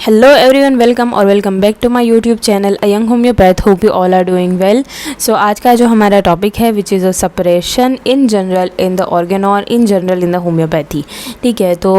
Hello everyone, welcome और welcome back to my YouTube channel a young homoeopath. Hope you all are doing well. So आज का जो हमारा topic है which is a separation in general in the organ और in general in the homoeopathy. ठीक है, तो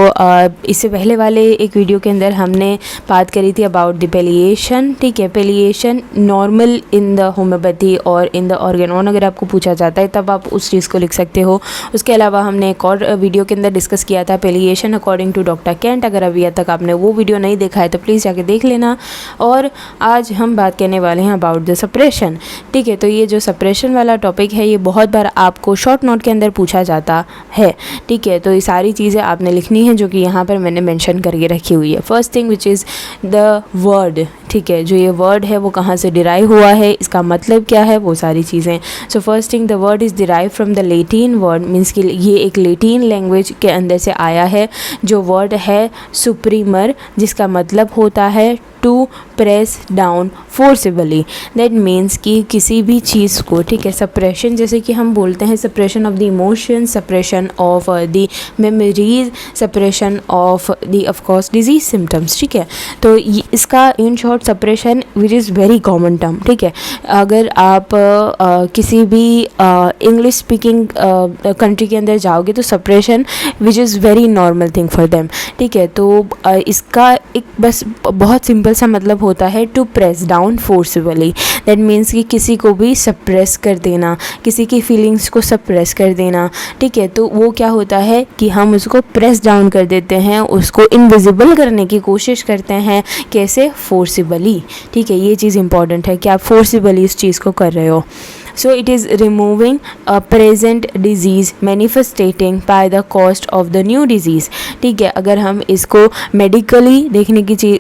इससे पहले वाले एक वीडियो के अंदर हमने बात करी थी अबाउट द पेलिएशन। ठीक है, पेलिएशन नॉर्मल इन द होम्योपैथी और इन द ऑर्गन अगर आपको पूछा जाता है तब आप उस चीज़ को लिख सकते हो। उसके अलावा हमने एक और वीडियो के अंदर डिस्कस किया था पेलिएशन अकॉर्डिंग टू डॉक्टर कैंट। अगर अभी तक आपने वो वीडियो नहीं देखा है तो प्लीज़ जाके देख लेना। और आज हम बात करने वाले हैं अबाउट द सप्रेशन। ठीक है, तो ये जो सप्रेशन वाला टॉपिक है ये बहुत बार आपको शॉर्ट नोट के अंदर पूछा जाता है। ठीक है, तो ये सारी चीज़ें आपने लिखनी है जो कि यहाँ पर मैंने मेंशन करके रखी हुई है। First thing which is the word. ठीक है, जो ये वर्ड है वो कहाँ से डिराइव हुआ है, इसका मतलब क्या है, वो सारी चीज़ें। So first thing the word is derive from the Latin word, means कि ये एक लेटिन लैंग्वेज के अंदर से आया है। जो वर्ड है सुप्रीमर, जिसका मतलब होता है to press down forcibly. That means कि किसी भी चीज़ को, ठीक है, सप्रेशन जैसे कि हम बोलते हैं suppression of the emotion, suppression of the memories, suppression of the of course disease symptoms. ठीक है, तो इसका in short suppression which is very common term. ठीक है, अगर आप किसी भी इंग्लिश स्पीकिंग कंट्री के अंदर जाओगे तो suppression which is very normal thing for them. ठीक है, तो इसका एक बस बहुत सिंपल सा मतलब होता है to press down forcefully. That means कि किसी को भी सप्रेस कर देना, किसी की फीलिंग्स को सप्रेस कर देना। ठीक है, तो वो क्या होता है कि हम उसको प्रेस डाउन कर देते हैं, उसको इनविजिबल करने की कोशिश करते हैं। कैसे? फोर्सिबली। ठीक है, ये चीज़ इंपॉर्टेंट है कि आप फोर्सिबली इस चीज़ को कर रहे हो। So it is removing a present disease manifesting by the cost of the new disease. ठीक है, अगर हम इसको मेडिकली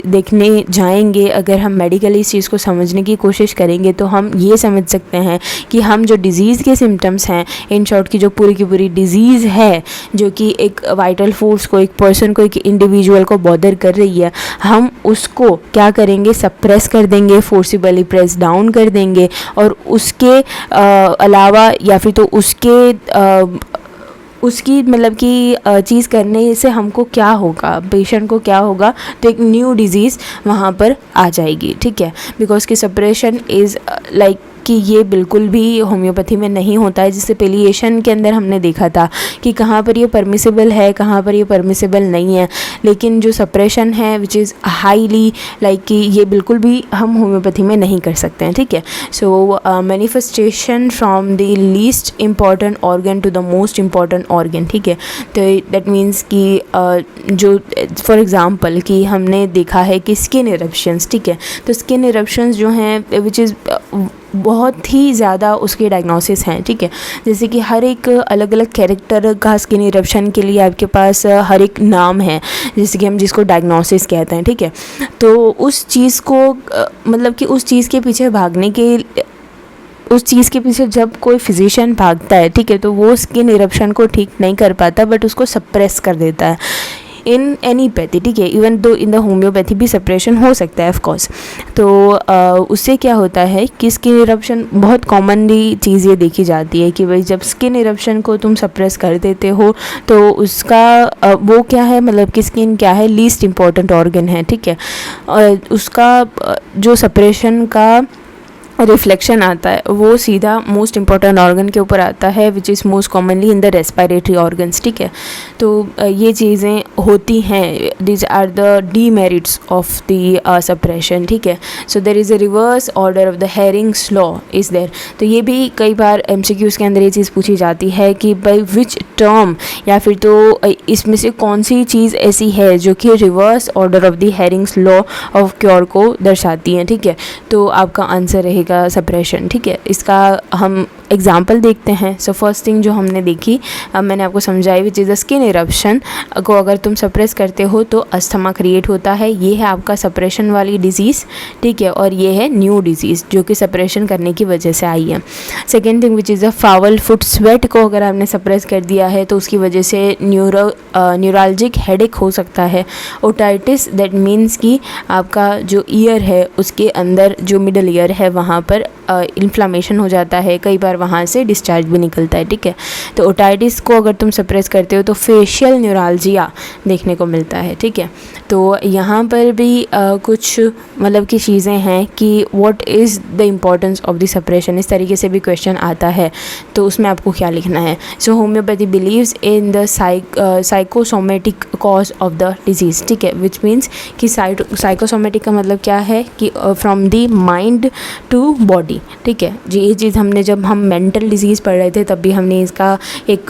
देखने जाएंगे, अगर हम मेडिकली इस चीज़ को समझने की कोशिश करेंगे तो हम ये समझ सकते हैं कि हम जो डिज़ीज़ के सिम्टम्स हैं, इन शॉर्ट की जो पूरी की पूरी डिज़ीज़ है जो कि एक वाइटल फोर्स को, एक पर्सन को, एक इंडिविजुअल को बॉदर कर रही है, हम उसको क्या करेंगे? सप्रेस कर देंगे, फोर्सिबली प्रेस डाउन कर देंगे। और उसके अलावा या फिर तो उसकी मतलब कि चीज़ करने से हमको क्या होगा, पेशेंट को क्या होगा, तो एक न्यू डिज़ीज़ वहाँ पर आ जाएगी। ठीक है, बिकॉज कि सप्रेशन इज़ लाइक कि ये बिल्कुल भी होम्योपैथी में नहीं होता है, जिससे पेलिएशन के अंदर हमने देखा था कि कहाँ पर ये परमिसिबल है, कहाँ पर ये परमिसिबल नहीं है। लेकिन जो सप्रेशन है विच इज़ हाईली लाइक कि ये बिल्कुल भी हम होम्योपैथी में नहीं कर सकते हैं। ठीक है, so manifestation from the least important organ to the most important organ. ठीक है, तो दैट मीन्स कि जो फॉर एग्ज़ाम्पल कि हमने देखा है कि स्किन इरप्शंस। ठीक है, तो स्किन इरप्शंस जो हैं विच इज़ बहुत ही ज़्यादा उसके डायग्नोसिस हैं। ठीक है, जैसे कि हर एक अलग अलग कैरेक्टर का स्किन इरप्शन के लिए आपके पास हर एक नाम है, जैसे कि हम जिसको डायग्नोसिस कहते हैं। ठीक है, तो उस चीज़ को मतलब कि उस चीज़ के पीछे जब कोई फिजिशियन भागता है, ठीक है, तो वो स्किन इरप्शन को ठीक नहीं कर पाता बट उसको सप्रेस कर देता है इन एनी पैथी। ठीक है, even though in the homeopathy भी सप्रेशन हो सकता है ऑफकोर्स। तो उससे क्या होता है कि स्किन इरप्शन बहुत कॉमनली चीज़ ये देखी जाती है कि भाई जब स्किन इरप्शन को तुम सप्रेस कर देते हो तो उसका वो क्या है, मतलब कि स्किन क्या है, लीस्ट इम्पॉर्टेंट ऑर्गन है। ठीक है, उसका जो सप्रेशन का रिफ्लेक्शन आता है वो सीधा मोस्ट इम्पॉर्टेंट ऑर्गन के ऊपर आता है which is most commonly in the respiratory organs. ठीक है, तो ये चीज़ें होती हैं, these are the demerits of the suppression. ठीक है, so there is a reverse order of the Hering's law is there. तो ये भी कई बार MCQs के अंदर ये चीज़ पूछी जाती है कि बाई विच टर्म, या फिर तो इसमें से कौन सी चीज़ ऐसी है जो कि reverse order of the Hering's law of cure को दर्शाती है। ठीक है, तो आपका आंसर रहेगा का सप्रेशन। ठीक है, इसका हम एग्जाम्पल देखते हैं। सो फर्स्ट थिंग जो हमने देखी, मैंने आपको समझाई which is the skin eruption को अगर तुम सप्रेस करते हो तो अस्थमा क्रिएट होता है। ये है आपका सप्रेशन वाली डिज़ीज़। ठीक है, और ये है न्यू डिज़ीज़ जो कि सप्रेशन करने की वजह से आई है। Second thing which is the foul foot sweat को अगर आपने सप्रेस कर दिया है तो उसकी वजह से न्यूरल्जिक हेडेक हो सकता है। ओटाइटिस, दैट मीन्स कि आपका जो ईयर है उसके अंदर जो मिडल ईयर है वहाँ पर इन्फ्लामेशन हो जाता है, कई बार वहाँ से डिस्चार्ज भी निकलता है, ठीक है। तो ओटाइटिस को अगर तुम सप्रेस करते हो तो फेशियल न्यूरालजिया देखने को मिलता है, ठीक है। तो यहाँ पर भी कुछ मतलब की चीज़ें हैं कि what is the importance of the suppression, इस तरीके से भी क्वेश्चन आता है, तो उसमें आपको क्या लिखना है। So homoeopathy believes in the psychosomatic cause of the disease, ठीक है, विच मीन्स कि साइकोसोमेटिक का मतलब क्या है कि from the mind to body, ठीक है जी। ये चीज़ हमने जब हम मेंटल डिजीज़ पढ़ रहे थे तब भी हमने इसका एक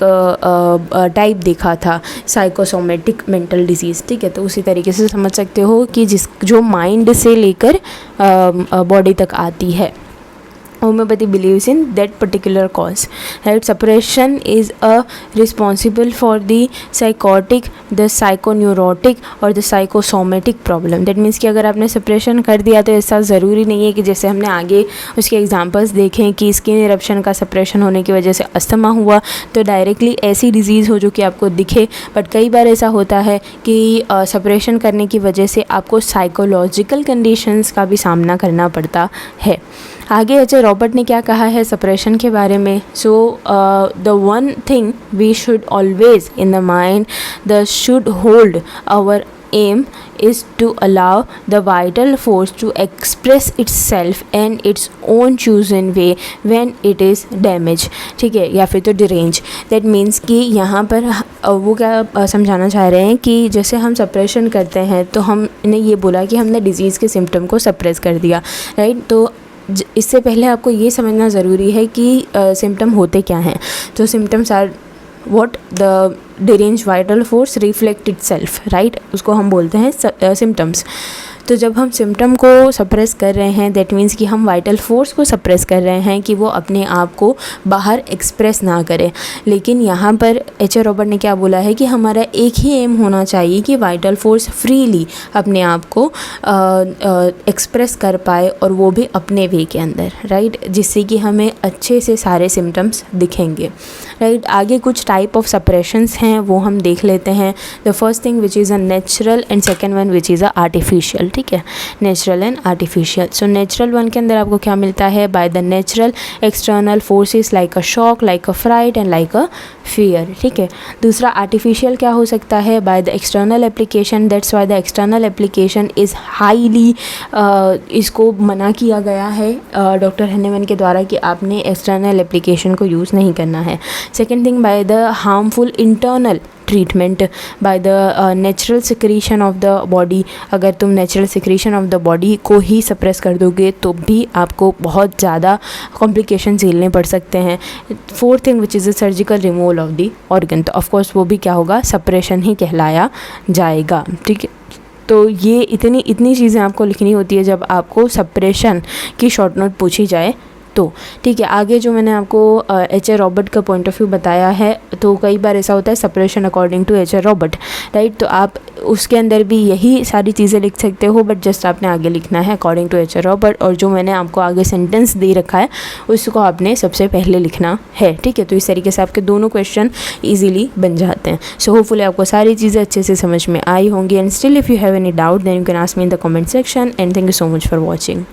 टाइप देखा था, साइकोसोमेटिक मेंटल डिजीज़, ठीक है। तो उसी तरीके से समझ सकते हो कि जो माइंड से लेकर बॉडी तक आती है। Homeopathy believes in that particular cause, right? Suppression is responsible for the psychotic, the psychoneurotic और the psychosomatic problem. That means कि अगर आपने suppression कर दिया तो ऐसा ज़रूरी नहीं है कि जैसे हमने आगे उसके एग्जांपल्स देखें कि स्किन इरप्शन का suppression होने की वजह से अस्थमा हुआ तो डायरेक्टली ऐसी डिजीज़ हो जो कि आपको दिखे, बट कई बार ऐसा होता है कि suppression करने की वजह से आपको साइकोलॉजिकल कंडीशंस का भी सामना करना पड़ता है। आगे एच रॉबर्ट ने क्या कहा है सप्रेशन के बारे में। So the one thing we should always in the mind the should hold our aim is to allow the vital force to express itself in its own chosen way when it is damaged, ठीक है, या फिर तो deranged। that means कि यहाँ पर वो क्या समझाना चाह रहे हैं कि जैसे हम सप्रेशन करते हैं तो हमने ये बोला कि हमने डिजीज़ के सिम्टम को सप्रेस कर दिया, राइट। तो इससे पहले आपको ये समझना ज़रूरी है कि सिम्टम होते क्या हैं। तो symptoms are what the deranged vital force reflect itself, right, उसको हम बोलते हैं symptoms। तो जब हम सिम्टम को सप्रेस कर रहे हैं दैट मीन्स कि हम वाइटल फोर्स को सप्रेस कर रहे हैं कि वो अपने आप को बाहर एक्सप्रेस ना करे। लेकिन यहाँ पर एच रॉबर्ट ने क्या बोला है कि हमारा एक ही एम होना चाहिए कि वाइटल फोर्स फ्रीली अपने आप को एक्सप्रेस कर पाए और वो भी अपने वे के अंदर, राइट, जिससे कि हमें अच्छे से सारे सिम्टम्स दिखेंगे, राइट। आगे कुछ टाइप ऑफ सप्रेशंस हैं वो हम देख लेते हैं। The first thing which is a natural and second one which is a artificial, ठीक है, natural and artificial. So natural one के अंदर आपको क्या मिलता है, by the natural external forces like a shock, like a fright and like a fear, ठीक है। दूसरा आर्टिफिशियल क्या हो सकता है, by the external application. That's why the external application is highly, इसको मना किया गया है डॉक्टर हैनेमन के द्वारा कि आपने एक्सटर्नल एप्लीकेशन को यूज़ नहीं करना है। Second thing, by the harmful internal treatment, bye the natural secretion of the body. अगर तुम natural secretion of the body को ही सप्रेस कर दोगे तो भी आपको बहुत ज़्यादा कॉम्प्लिकेशन झेलने पड़ सकते हैं। Fourth thing which is the surgical removal of the organ, तो ऑफकोर्स वो भी क्या होगा, सप्रेशन ही कहलाया जाएगा, ठीक है। तो ये इतनी चीज़ें आपको लिखनी होती है जब आपको सप्रेशन की शॉर्ट नोट पूछी जाए तो, ठीक है। आगे जो मैंने आपको एच ए रॉबर्ट का पॉइंट ऑफ व्यू बताया है, तो कई बार ऐसा होता है suppression according to H A Robert, right. तो आप उसके अंदर भी यही सारी चीज़ें लिख सकते हो, बट जस्ट आपने आगे लिखना है according to H A Robert, और जो मैंने आपको आगे सेंटेंस दे रखा है उसको आपने सबसे पहले लिखना है, ठीक है। तो इस तरीके से आपके दोनों क्वेश्चन ईजिली बन जाते हैं। सो होपफुली आपको सारी चीज़ें अच्छे से समझ में आई होंगी। And still if you have any doubt then you can ask me in the comment section. And thank you so much for watching.